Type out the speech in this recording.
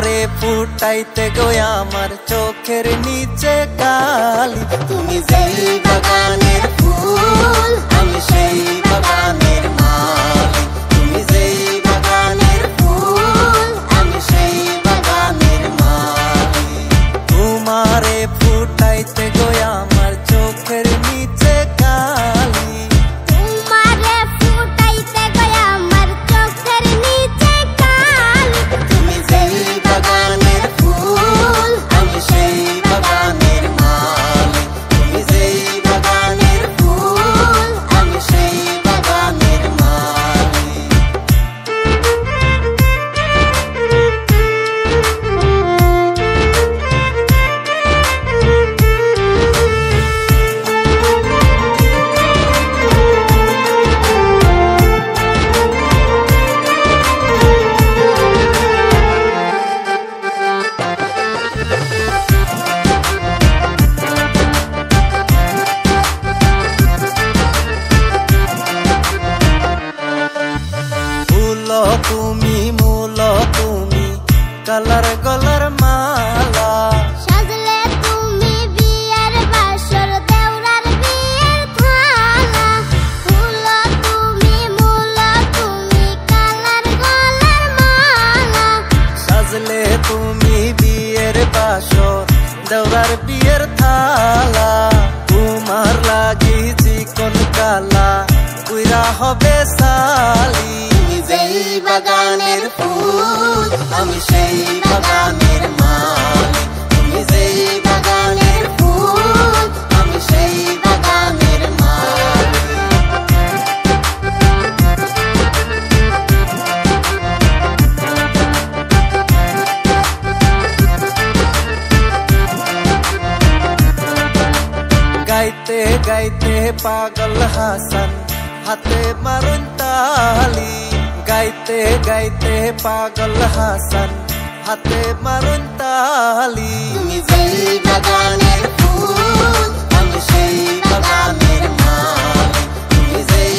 তোমারে ফুটাইতে গো আমার চোখের নিচে কালি। তুমি যেই বাগানের ফুল আমি সেই বাগানের মালি। তুমি যেই বাগানের ফুল আমি সেই বাগানের মালি। তোমারে ফুটাইতে গো আমার চোখের নিচে কালি। তোমারে ফুটাইতে গো আমার চোখের নিচে কালি। তুমি যেই বাগানের ফুল আমি সেই বাগানের মালি। তুমি যেই বাগানের ফুল আমি সেই বাগানের মালি। তুমি মূল তুমি কালার গলার মালা। সাজলে তুমি বিয়ের বাসর দেওরার বিয়ের থালা। ফুল তুমি মূল তুমি কালার গলার মালা। সাজলে তুমি বিয়ের বাসর দেওরার বিয়ের থালা। তোমার লাগি চিকন কালা উইরা হবে সালি। তুমি যেই বাগানের ফুল আমি সেই বাগানের মালি। তুমি যেই বাগানের ফুল আমি সেই বাগানের মালি। গাইতে গাইতে পাগল হাসান হাতে মারুন তালি। গাইতে গাইতে পাগল হাসান হাতে মারুন তালি। তুমি যেই বাগানের ফুল আমি সেই বাগানের মালি। তুমি যেই